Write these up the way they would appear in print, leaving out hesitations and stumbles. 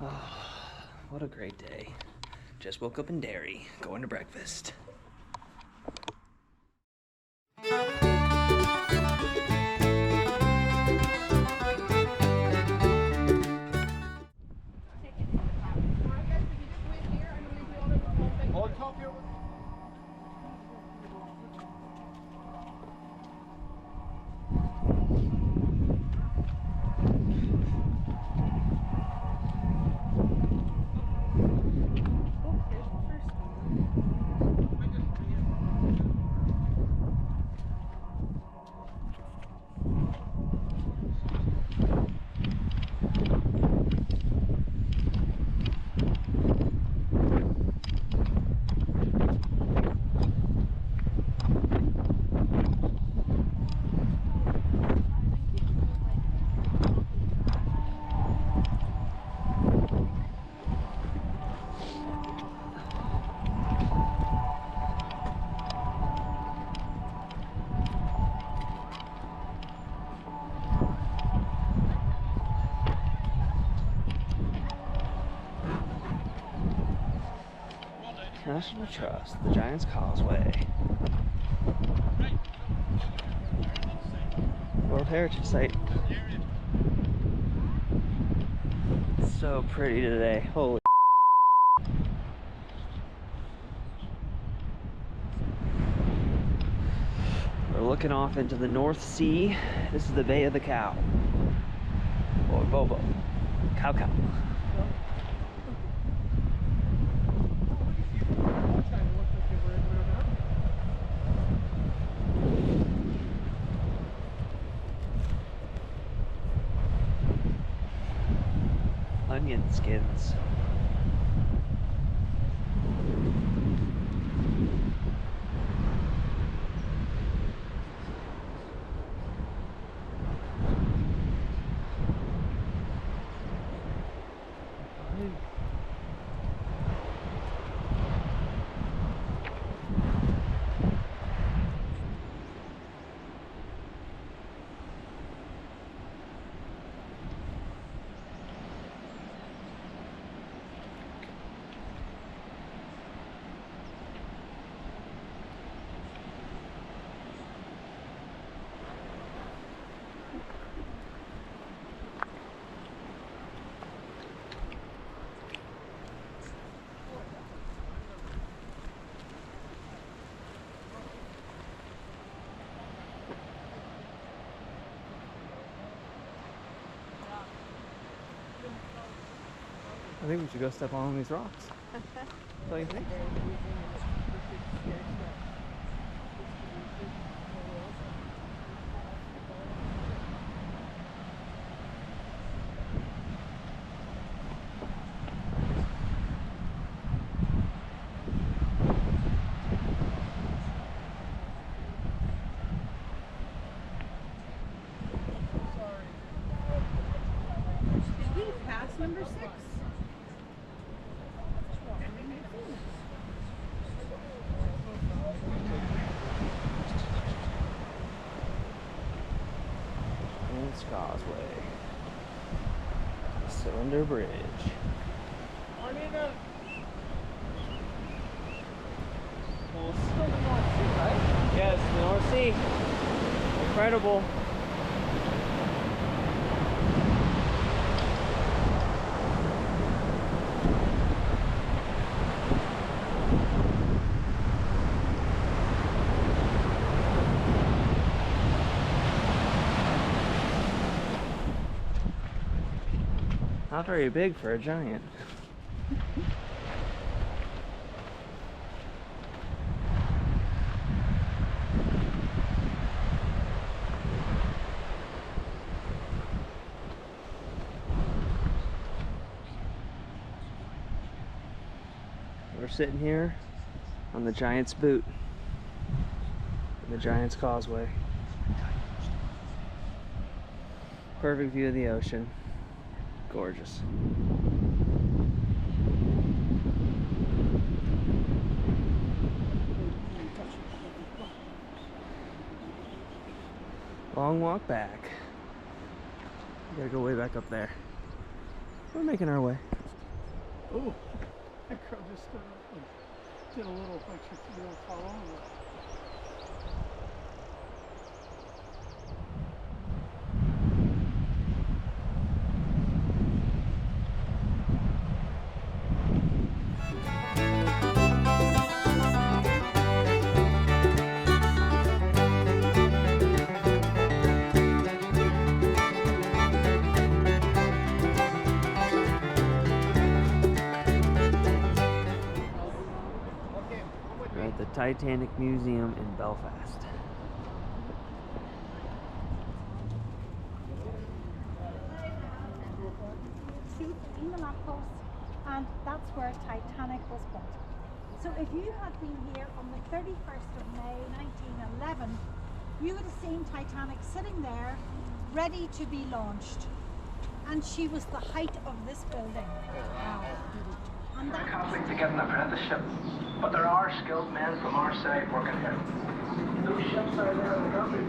Oh, what a great day. Just woke up in Derry, going to breakfast. National Trust, the Giant Causeway. World Heritage Site. It's so pretty today. Holy. We're looking off into the North Sea. This is the Bay of the Cow. Or Bobo. Cow Cow. Onion skins. I think we should go step on these rocks. What do you think? Did we pass number 6? Giant Causeway. The Cylinder Bridge. Well, it's still the North Sea, right? Yes, the North Sea. Incredible. Not very big for a giant. We're sitting here on the Giant's Boot, the Giant's Causeway. Perfect view of the ocean. Gorgeous. Long walk back. We gotta go way back up there. We're making our way. Oh, that girl just stood up and did a little like she was fall over. We're at the Titanic Museum in Belfast. See, in the lamppost, and that's where Titanic was built. So if you had been here on the 31st of May 1911, you would have seen Titanic sitting there, ready to be launched. And she was the height of this building. And We're that conflict to get an apprenticeship, but there are skilled men from our side working here. Those ships are there in the country.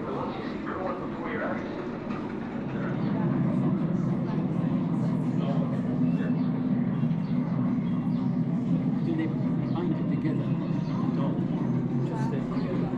The ones you see growing before your eyes. Do they bind it together? No. Just stay together.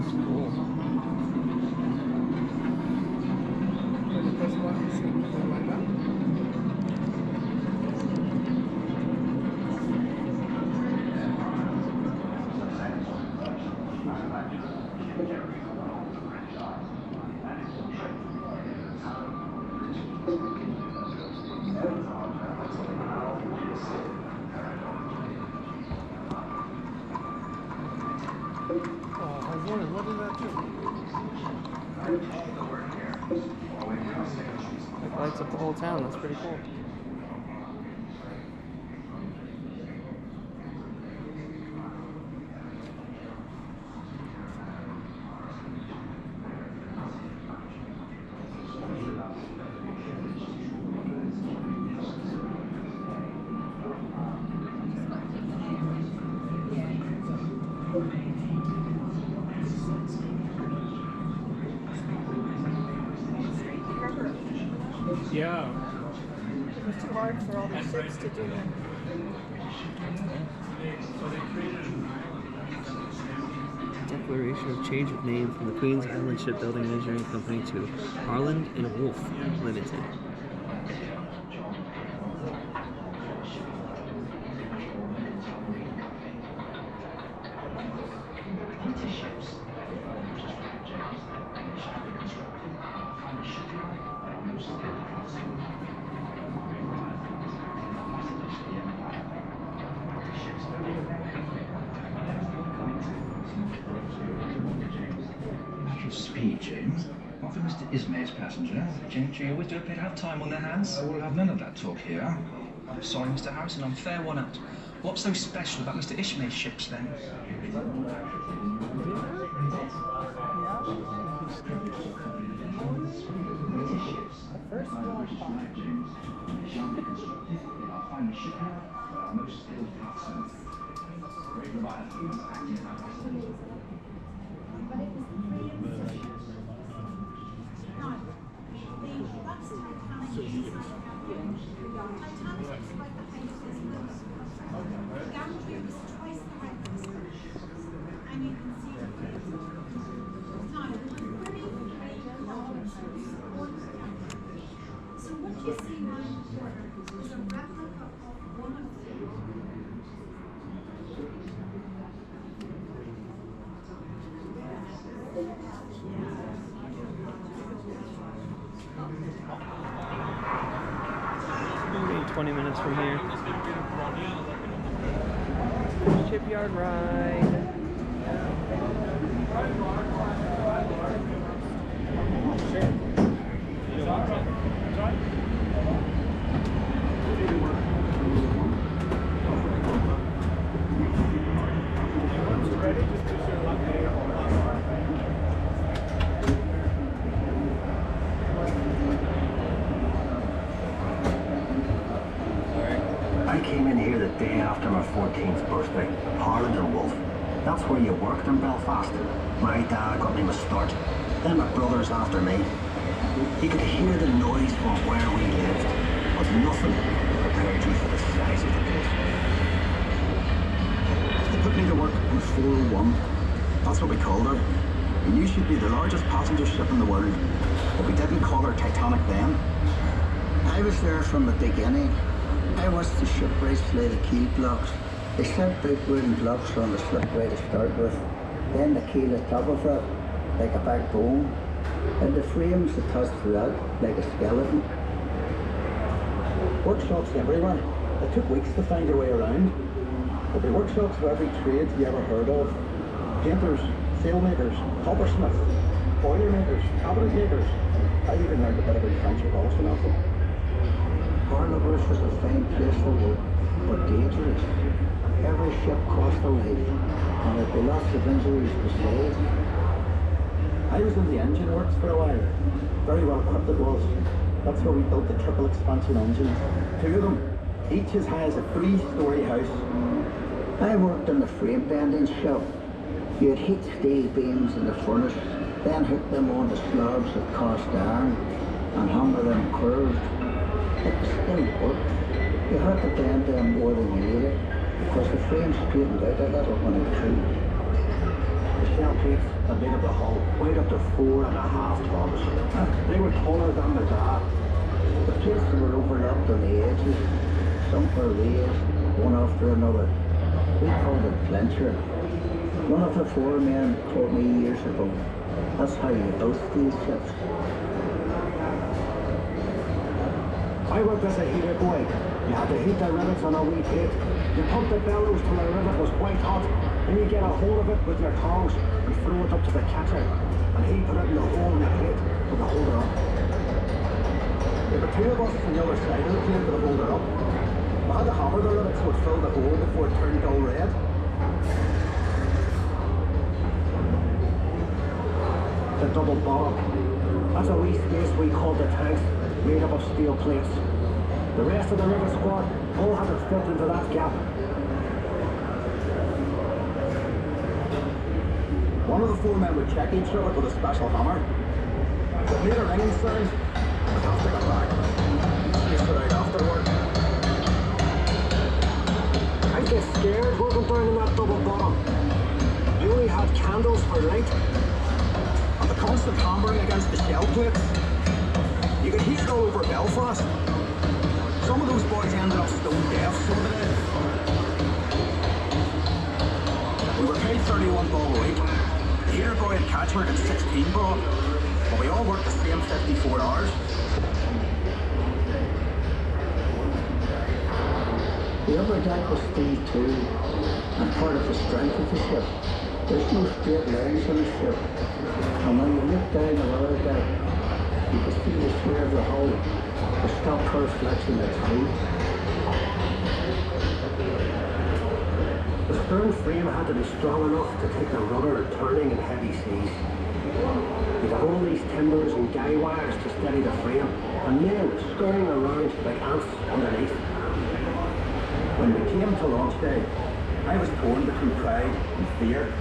It's cool. I was wondering, what did that do? It lights up the whole town. That's pretty cool. Yeah. it was too hard for all the ships to do it. Declaration of change of name from the Queen's Island Shipbuilding and Engineering Company to Harland and Wolff Limited. Speed, James. Not for Mr. Ismay's passenger. Gentry always do appear to have time on their hands. We'll have none of that talk here. I'm sorry, Mr. Harrison, I'm fair one out. What's so special about Mr. Ismay's ships, then? So what you see now is a replica of one of them. 20 minutes from here. Shipyard ride. I came in here the day after my 14th birthday, Harland and Wolff. That's where you worked in Belfast. My dad got me my start, then my brothers after me. You could hear the noise from where we lived, but nothing prepared you for the size of the place. They put me to work on 401. That's what we called her. We knew she'd be the largest passenger ship in the world, but we didn't call her Titanic then. I was there from the beginning. I watched the shipwrights lay the keel blocks. They set big wooden blocks on the slipway to start with, then the keel at top of it, like a backbone, and the frames attached to that, like a skeleton. Workshops everywhere. It took weeks to find your way around. There'll be workshops for every trade you ever heard of. Painters, sailmakers, coppersmiths, boiler makers, cabinet makers. I even learned a bit about French emulsion off them. Barnabas was a fine place to work, but dangerous. Every ship cost a life, and there'd be lots of injuries besides. I was in the engine works for a while. Very well equipped it was. That's where we built the triple expansion engines. 2 of them, each as high as a 3-story house. I worked in the frame bending shop. You'd heat steel beams in the furnace, then hook them onto slabs of cast iron and hammer them curved. It was still work. You had to bend them more than you needed, because the frame straightened out a little when it cooled. The shell plates that made up the hull weighed up to 4.5 tons. They were taller than the dad. The plates were overlapped on the edges. Some were raised, one after another. We called it plincher. One of the foremen told me years ago, that's how you built these ships. I worked as a heater boy. You had to heat the rivets on a wee plate. You pumped the bellows till the rivet was white hot, then you get a hold of it with your tongs and throw it up to the catcher, and he put it in the hole in the plate with the holder up. There were 2 of us on the other side of the plate with the holder up. We had to hammer the rivets would fill the hole before it turned dull red. The double bottom. That's a wee space we called the tanks, made up of steel plates. The rest of the rivet squad all had to fit into that gap. One of the 4 men would check each rivet with a special hammer. If it made a ringing sound, we'd have to go back. Space it out afterward. I'd get scared working down in that double bottom. You only had candles for light. And the constant hammering against the shell plates. You could hear it all over Belfast. Some of those boys ended up stone deaf, so they did. We were paid 31 bob a week. The heater boy and catcher got 16 bob. But we all worked the same 54 hours. The upper deck was steel too, and part of the strength of the ship. There's no straight lines on the ship. And when you look down the lower deck, you can see the shear of the hull, the stop curve flexing its feet. The stern frame had to be strong enough to take the rudder turning in heavy seas. You'd have all these timbers and guy wires to steady the frame, and men scurrying around like ants underneath. When we came to launch day, I was torn between pride and fear.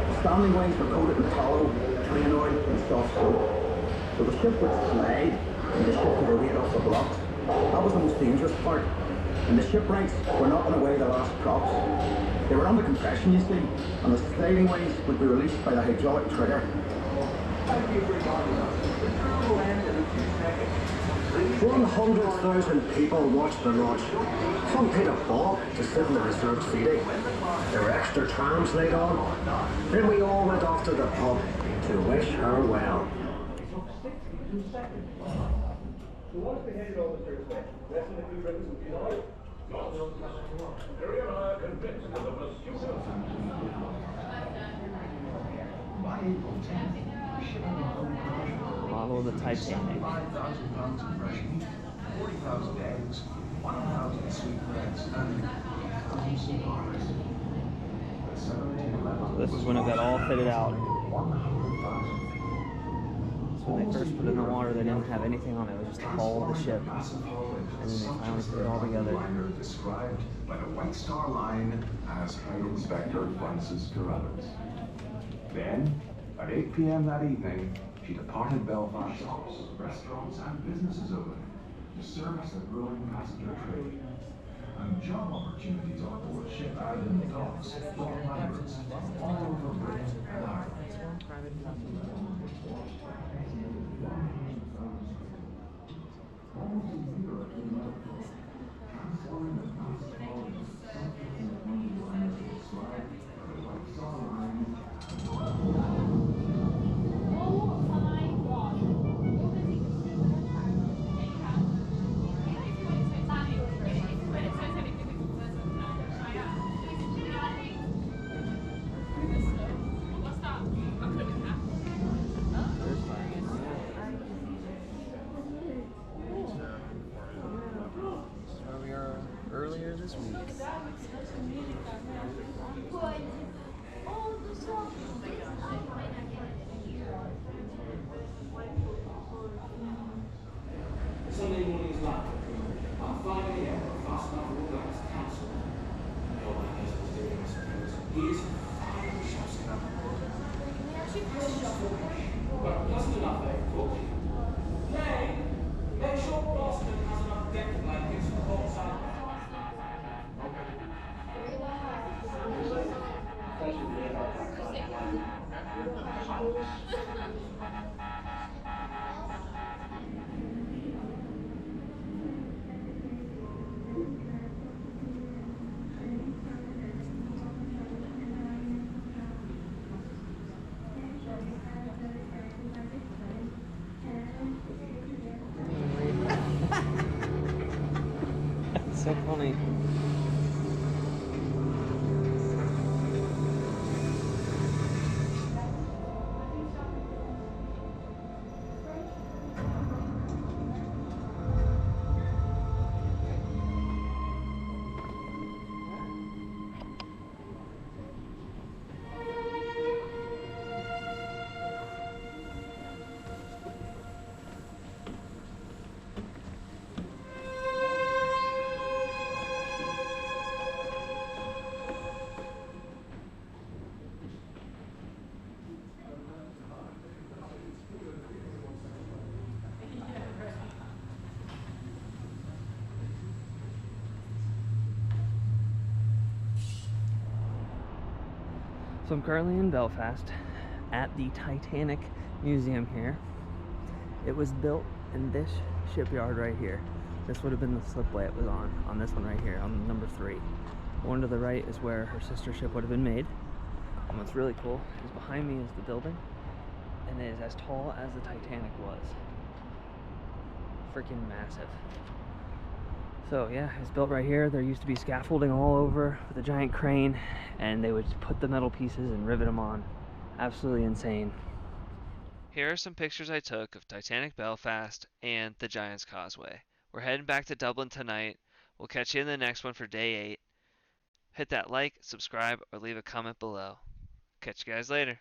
The standing ways were coated in tallow, train oil and soft soap. So the ship would slide and the ship would weight off the blocks. That was the most dangerous part. And the shipwrights were knocking away the last props. They were under compression, you see, and the sliding ways would be released by the hydraulic trigger. 100,000 people watched the launch. Some paid a bob to sit in the reserved seating. There were extra trams laid on. Then we all went off to the pub to wish her well. Model of the Titanic. 5,000 pounds of fresh meat, 40,000 eggs, 1,000 sweetbreads, and 1,000 cigars. This is when it got all fitted out. So when they first put it in the water, they didn't have anything on it. It was just the hull of the ship. And then they finally put it all together. Described by the White Star Line as Head Inspector Francis Carruthers. Then, at 8 p.m. that evening, she departed Belfast. Shops, restaurants, and businesses open. to service a growing passenger trade. And job opportunities on board Shipyard and the docks draw migrants from all over Britain and Ireland. Where we are earlier this week. Sunday morning's live. At 5 a.m. Fast Enough All Blacks cancelled. No one knows what's doing, I suppose. Here's 5 shots coming. But that's enough there, talking. Nay, make sure Boston has enough deck blankets for the whole summer. That's so funny. So I'm currently in Belfast at the Titanic Museum here. It was built in this shipyard right here. This would have been the slipway it was on this one right here, on number 3. The one to the right is where her sister ship would have been made. And what's really cool is behind me is the building, and it is as tall as the Titanic was. Freaking massive. So yeah, it's built right here. There used to be scaffolding all over with a giant crane, and they would put the metal pieces and rivet them on. Absolutely insane. Here are some pictures I took of Titanic Belfast and the Giant Causeway. We're heading back to Dublin tonight. We'll catch you in the next one for day 8. Hit that like, subscribe, or leave a comment below. Catch you guys later.